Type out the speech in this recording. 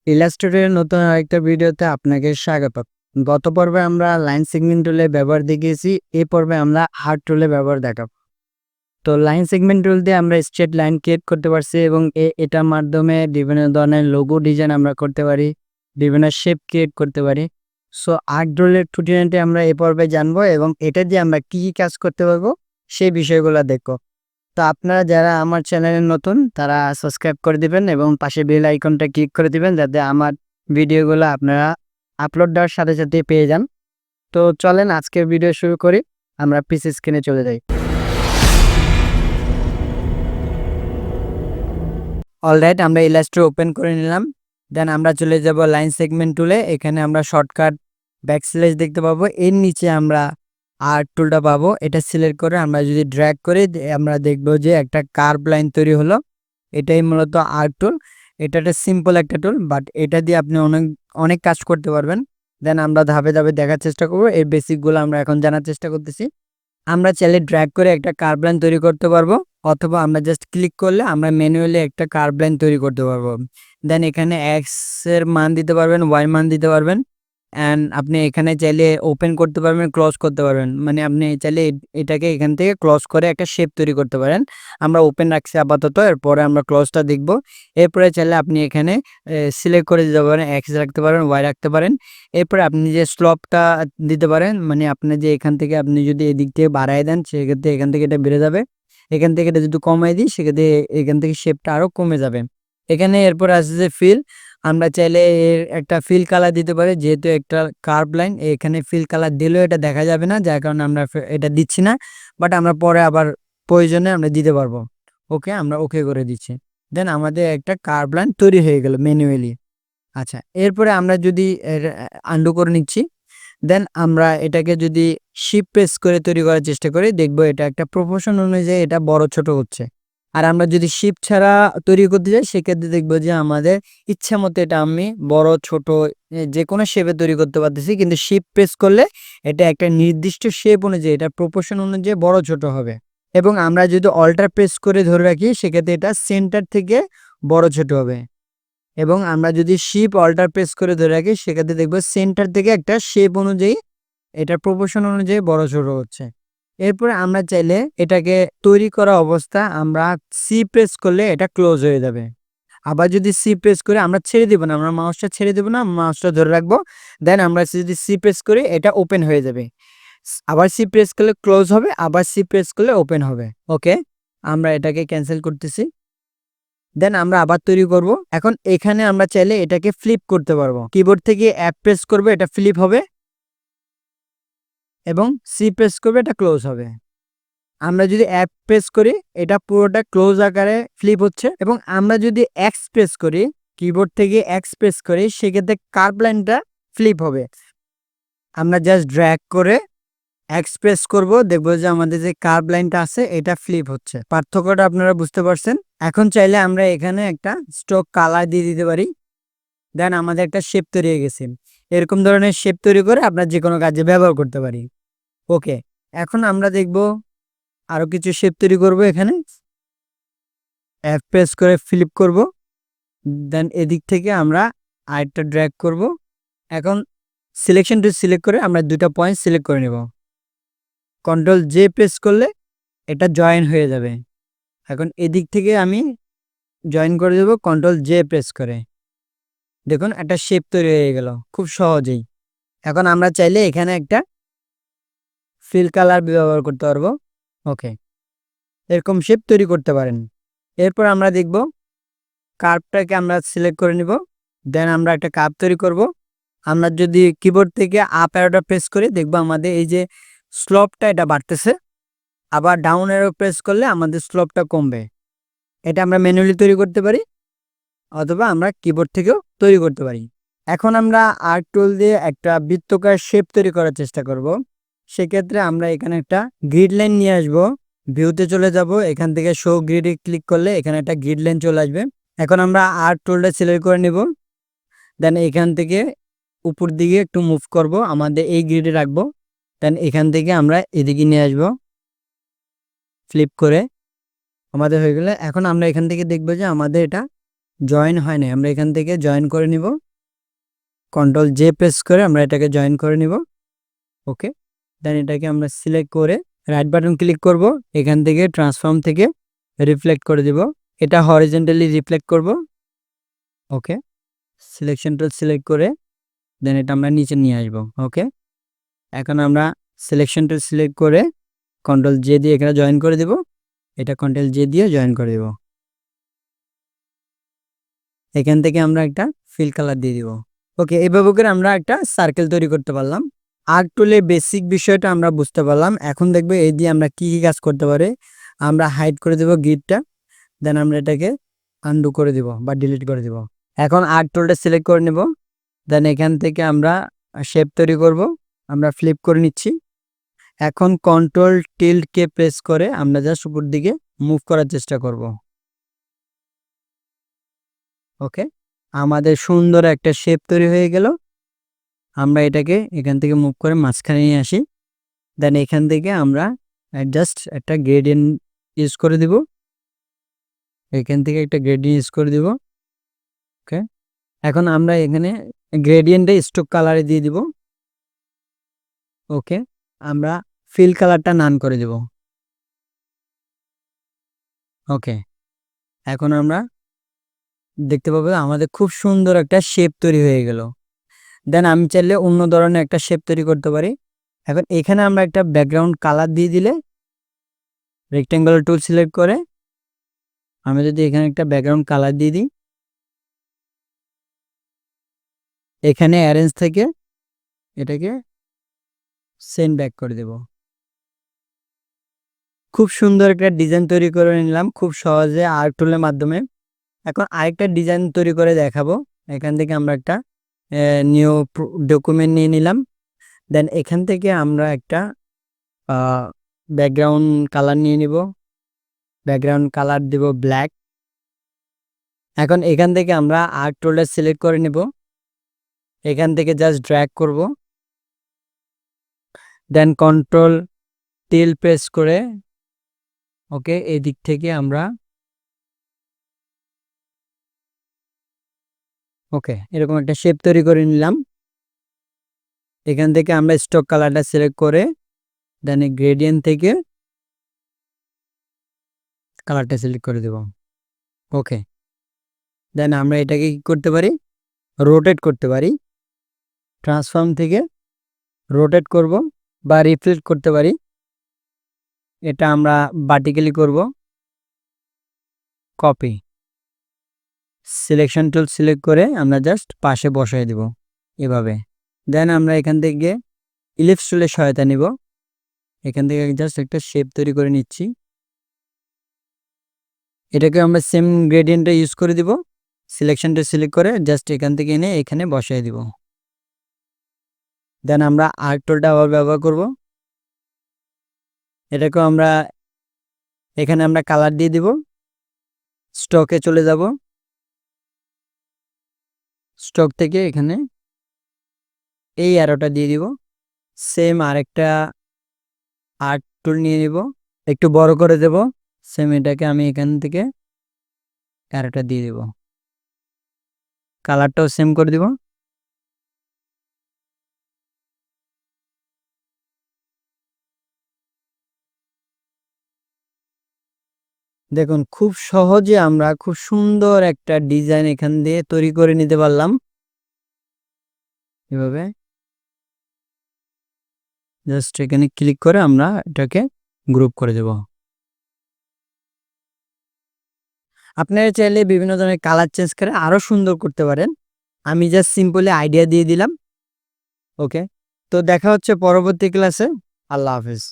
ইলাস্ট্রেটরের নতুন আরেকটা ভিডিওতে আপনাকে স্বাগত। গত পর্বে আমরা লাইন সেগমেন্ট টুলের ব্যবহার দেখিয়েছি। এই পর্বে আমরা হার্ট টুলের ব্যবহার দেখাবো। তো লাইন সেগমেন্ট টুল দিয়ে আমরা স্ট্রেট লাইন ক্রিয়েট করতে পারছি এবং এটার মাধ্যমে বিভিন্ন ধরনের লোগো ডিজাইন আমরা করতে পারি, বিভিন্ন শেপ ক্রিয়েট করতে পারি। সো আর্ট টুলের খুঁটিনাটি আমরা এই পর্বে জানবো এবং এটা দিয়ে আমরা কী কাজ করতে পারবো সেই বিষয়গুলো দেখবো। তো আপনারা যারা আমার চ্যানেলে নতুন তারা সাবস্ক্রাইব করে দিবেন এবং পাশে বেল আইকনটা ক্লিক করে দিবেন যাতে আমার ভিডিওগুলো আপনারা আপলোড দেওয়ার সাথে সাথে পেয়ে যান। তো চলেন আজকের ভিডিও শুরু করি। আমরা পিসি স্ক্রিনে চলে যাই। অলরাইট, আমরা ইলাস্ট্রেটর ওপেন করে নিলাম। দেন আমরা চলে যাব লাইন সেগমেন্ট টুলে। এখানে আমরা শর্টকাট ব্যাকস্ল্যাশ দেখতে পাবো। এর নিচে আমরা আর্ট টুলটা পাবো। এটা সিলেক্ট করে আমরা যদি ড্র্যাগ করি আমরা দেখব যে একটা কার্ভ লাইন তৈরি হলো। এটাই মূলত আর্ট টুল। এটা একটা সিম্পল একটা টুল, বাট এটা দিয়ে আপনি অনেক অনেক কাজ করতে পারবেন। দেন আমরা ধাপে ধাপে দেখার চেষ্টা করবো। এর বেসিকগুলো আমরা এখন জানার চেষ্টা করতেছি। আমরা চাইলে ড্র্যাগ করে একটা কার্ভ লাইন তৈরি করতে পারবো, অথবা আমরা জাস্ট ক্লিক করলে আমরা ম্যানুয়ালি একটা কার্ভ লাইন তৈরি করতে পারবো। দেন এখানে এক্স এর মান দিতে পারবেন, ওয়াই মান দিতে পারবেন, অ্যান্ড আপনি এখানে চাইলে ওপেন করতে পারবেন, ক্লোজ করতে পারবেন। মানে আপনি চাইলে এটাকে এখান থেকে ক্লোজ করে একটা শেপ তৈরি করতে পারেন। আমরা ওপেন রাখছি আপাতত, এরপরে আমরা ক্লোজটা দেখব। এরপরে চাইলে আপনি এখানে সিলেক্ট করে দিতে পারেন, এক্স রাখতে পারেন, ওয়াই রাখতে পারেন। এরপরে আপনি যে স্লপটা দিতে পারেন, মানে আপনি যে এখান থেকে আপনি যদি এদিক থেকে বাড়ায় দেন সেক্ষেত্রে এখান থেকে এটা বেড়ে যাবে, এখান থেকে এটা যদি কমাই দিই সেক্ষেত্রে এখান থেকে শেপটা আরও কমে যাবে। এখানে এরপর আসছে যে ফিল। আমরা চাইলে এর একটা ফিল কালার দিতে পারি, যেহেতু একটা কার্ভ লাইন এখানে ফিল কালার দিলেও এটা দেখা যাবে না, যার কারণে আমরা এটা দিচ্ছি না। বাট আমরা পরে আবার প্রয়োজনে আমরা দিতে পারবো। ওকে, আমরা ওকে করে দিচ্ছি। দেন আমাদের একটা কার্ভ লাইন তৈরি হয়ে গেল ম্যানুয়ালি। আচ্ছা, এরপরে আমরা যদি আন্ডু করে নিচ্ছি। দেন আমরা এটাকে যদি শিফট প্রেস করে তৈরি করার চেষ্টা করি, দেখবো এটা একটা প্রপোর্শন অনুযায়ী এটা বড় ছোট হচ্ছে। আর আমরা যদি শিফট ছাড়া তৈরি করতে যাই সেক্ষেত্রে দেখবো যে আমাদের ইচ্ছা মতো এটা আমি বড় ছোট যে কোনো শেপে তৈরি করতে পারতেছি, কিন্তু শিফট প্রেস করলে এটা একটা নির্দিষ্ট শেপ অনুযায়ী এটা প্রপোর্শন অনুযায়ী বড় ছোট হবে। এবং আমরা যদি অল্টার প্রেস করে ধরে রাখি সেক্ষেত্রে এটা সেন্টার থেকে বড় ছোট হবে। এবং আমরা যদি শিফট অল্টার প্রেস করে ধরে রাখি সেক্ষেত্রে দেখবো সেন্টার থেকে একটা শেপ অনুযায়ী এটার প্রপোর্শন অনুযায়ী বড় ছোট হচ্ছে। এরপরে আমরা চাইলে এটাকে তৈরি করা অবস্থা আমরা সি প্রেস করলে এটা ক্লোজ হয়ে যাবে। আবার যদি সি প্রেস করে আমরা ছেড়ে দেবো না, আমরা মাউসটা ছেড়ে দেবো না, মাউসটা ধরে রাখবো। দেন আমরা যদি সি প্রেস করি এটা ওপেন হয়ে যাবে। আবার সি প্রেস করলে ক্লোজ হবে, আবার সি প্রেস করলে ওপেন হবে। ওকে, আমরা এটাকে ক্যান্সেল করতেছি। দেন আমরা আবার তৈরি করব। এখন এখানে আমরা চাইলে এটাকে ফ্লিপ করতে পারবো। কিবোর্ড থেকে অ্যাপ প্রেস করবে, এটা ফ্লিপ হবে, এবং সি প্রেস করবে, এটা ক্লোজ হবে। আমরা যদি অ্যাপ প্রেস করি এটা পুরোটা ক্লোজ আকারে ফ্লিপ হচ্ছে, এবং আমরা যদি এক্স প্রেস করি, কিবোর্ড থেকে এক্স প্রেস করি, সেক্ষেত্রে কার্ভ লাইনটা ফ্লিপ হবে। আমরা জাস্ট ড্র্যাগ করে এক্সপ্রেস করব, দেখবো যে আমাদের যে কার্ভ লাইনটা আছে এটা ফ্লিপ হচ্ছে। পার্থক্যটা আপনারা বুঝতে পারছেন। এখন চাইলে আমরা এখানে একটা স্ট্রোক কালার দিয়ে দিতে পারি। দেন আমাদের একটা শেপ তৈরি হয়ে গেছে। এরকম ধরনের শেপ তৈরি করে আমরা যে কোনো কাজে ব্যবহার করতে পারি। ওকে, এখন আমরা দেখব আরো কিছু শেপ তৈরি করব। এখানে এফ প্রেস করে ফ্লিপ করব। দেন এদিক থেকে আমরা আরেকটা ড্র্যাগ করব। এখন সিলেকশন টু সিলেক্ট করে আমরা দুইটা পয়েন্ট সিলেক্ট করে নেব। কন্ট্রোল জে প্রেস করলে এটা জয়েন হয়ে যাবে। এখন এদিক থেকে আমি জয়েন করে দেব কন্ট্রোল জে প্রেস করে। দেখুন একটা শেপ তৈরি হয়ে গেল খুব সহজেই। এখন আমরা চাইলে এখানে একটা ফিল কালার ব্যবহার করতে পারবো। ওকে, এরকম শেপ তৈরি করতে পারেন। এরপর আমরা দেখব কার্ভটাকে আমরা সিলেক্ট করে নিব। দেন আমরা একটা কার্ভ তৈরি করব। আমরা যদি কিবোর্ড থেকে আপ অ্যারোটা প্রেস করি দেখব আমাদের এই যে স্লোপটা এটা বাড়তেছে। আবার ডাউন অ্যারো প্রেস করলে আমাদের স্লোপটা কমবে। এটা আমরা ম্যানুয়ালি তৈরি করতে পারি, অথবা আমরা কিবোর্ড থেকেও তৈরি করতে পারি। এখন আমরা আর্ট টুল দিয়ে একটা বৃত্তাকার শেপ তৈরি করার চেষ্টা করব। সেক্ষেত্রে আমরা এখানে একটা গ্রিড লাইন নিয়ে আসব। ভিউতে চলে যাব, এখান থেকে শো গ্রিডে ক্লিক করলে এখানে একটা গ্রিড লাইন চলে আসবে। এখন আমরা আর্ট টুলটা সিলেক্ট করে নেব। দেন এখান থেকে উপর দিকে একটু মুভ করব, আমাদের এই গ্রিডে রাখবো। দেন এখান থেকে আমরা এদিকে নিয়ে আসব ফ্লিপ করে, আমাদের হয়ে গেলে এখন আমরা এখান থেকে দেখব যে আমাদের এটা জয়েন হয় নাই, আমরা এখান থেকে জয়েন করে নিব। কন্ট্রোল জে প্রেস করে আমরা এটাকে জয়েন করে নিব। ওকে, দেন এটাকে আমরা সিলেক্ট করে রাইট বাটন ক্লিক করব, এখান থেকে ট্রান্সফর্ম থেকে রিফ্লেক্ট করে দিব, এটা হরিজন্টালি রিফ্লেক্ট করব। ওকে, সিলেকশন টুল সিলেক্ট করে দেন এটা আমরা নিচে নিয়ে আসব। ওকে, এখন আমরা সিলেকশন টুল সিলেক্ট করে কন্ট্রোল জে দিয়ে এখানে জয়েন করে দিব, এটা কন্ট্রোল জে দিয়ে জয়েন করে দিব। এখান থেকে আমরা একটা ফিল কালার দিয়ে দিব। ওকে, এভাবে করে আমরা একটা সার্কেল তৈরি করতে পারলাম। আর্ক টুলে বেসিক বিষয়টা আমরা বুঝতে পারলাম। এখন দেখবো এই দিয়ে আমরা কি কি কাজ করতে পারি। আমরা হাইড করে দেব গ্রিডটা, দেন আমরা এটাকে আনডু করে দিব বা ডিলিট করে দিব। এখন আর্ক টুলটা সিলেক্ট করে নেব, দেন এখান থেকে আমরা শেপ তৈরি করব। আমরা ফ্লিপ করে নিচ্ছি। এখন কন্ট্রোল টিল্টকে প্রেস করে আমরা জাস্ট উপর দিকে মুভ করার চেষ্টা করব। ওকে, আমাদের সুন্দর একটা শেপ তৈরি হয়ে গেল। আমরা এটাকে এখান থেকে মুভ করে মাঝখানে নিয়ে আসি, দেন এখান থেকে আমরা জাস্ট একটা গ্রেডিয়েন্ট ইউজ করে দিব। এখান থেকে একটা গ্রেডিয়েন্ট ইউজ করে দিব। ওকে, এখন আমরা এখানে গ্রেডিয়েন্টে স্ট্রোক কালারে দিয়ে দিব। ওকে, আমরা ফিল কালারটা নান করে দেব। ওকে, এখন আমরা দেখতে পাবো আমাদের খুব সুন্দর একটা শেপ তৈরি হয়ে গেল। দেন আমি চাইলে অন্য ধরনের একটা শেপ তৈরি করতে পারি। এখন এখানে আমরা একটা ব্যাকগ্রাউন্ড কালার দিয়ে দিলে, রেক্টেঙ্গুলার টুল সিলেক্ট করে আমি যদি এখানে একটা ব্যাকগ্রাউন্ড কালার দিয়ে দিই, এখানে অ্যারেঞ্জ থেকে এটাকে সেন্ড ব্যাক করে দেব। খুব সুন্দর একটা ডিজাইন তৈরি করে নিলাম খুব সহজে আর্ক টুলের মাধ্যমে। এখন আরেকটা ডিজাইন তৈরি করে দেখাবো। এখান থেকে আমরা একটা নিউ ডকুমেন্ট নিয়ে নিলাম, দেন এখান থেকে আমরা একটা ব্যাকগ্রাউন্ড কালার নিয়ে নিব। ব্যাকগ্রাউন্ড কালার দিব ব্ল্যাক। এখন এখান থেকে আমরা আর্ক টুলটা সিলেক্ট করে নেব, এখান থেকে জাস্ট ড্র্যাগ করব, দেন কন্ট্রোল টিল প্রেস করে ওকে এই দিক থেকে আমরা ওকে এরকম একটা শেপ তৈরি করে নিলাম। এখান থেকে আমরা স্টক কালারটা সিলেক্ট করে দেন গ্রেডিয়েন্ট থেকে কালারটা সিলেক্ট করে দেব। ওকে, দেন আমরা এটাকে কি করতে পারি, রোটেট করতে পারি। ট্রান্সফর্ম থেকে রোটেট করব বা রিফ্লেক্ট করতে পারি। এটা আমরা ভার্টিক্যালি করব। কপি, সিলেকশন টুল সিলেক্ট করে আমরা জাস্ট পাশে বসাই দেব এভাবে। দেন আমরা এখান থেকে ইলিপস টুলের সহায়তা নিব, এখান থেকে জাস্ট একটা শেপ তৈরি করে নিচ্ছি। এটাকে আমরা সেম গ্রেডিয়েন্টটা ইউজ করে দিব। সিলেকশনটা সিলেক্ট করে জাস্ট এখান থেকে এনে এখানে বসাই দিব। দেন আমরা আর্ক টুলটা আবার ব্যবহার করব। এটাকেও আমরা এখানে আমরা কালার দিয়ে দিব। স্টকে চলে যাব, স্টক থেকে এখানে এই অ্যারোটা দিয়ে দিব। সেম আরেকটা আর্ক টুল নিয়ে নিব, একটু বড় করে দেব। সেম এটাকে আমি এখান থেকে অ্যারোটা দিয়ে দিব, কালারটাও সেম করে দিব। দেখুন খুব সহজে আমরা খুব সুন্দর একটা ডিজাইন এখান দিয়ে তৈরি করে নিতে পারলাম এভাবে। জাস্ট এখানে ক্লিক করে আমরা এটাকে গ্রুপ করে দেব। আপনারা চাইলে বিভিন্ন ধরনের কালার চেঞ্জ করে আরো সুন্দর করতে পারেন। আমি জাস্ট সিম্পলি আইডিয়া দিয়ে দিলাম। ওকে, তো দেখা হচ্ছে পরবর্তী ক্লাসে। আল্লাহ হাফেজ।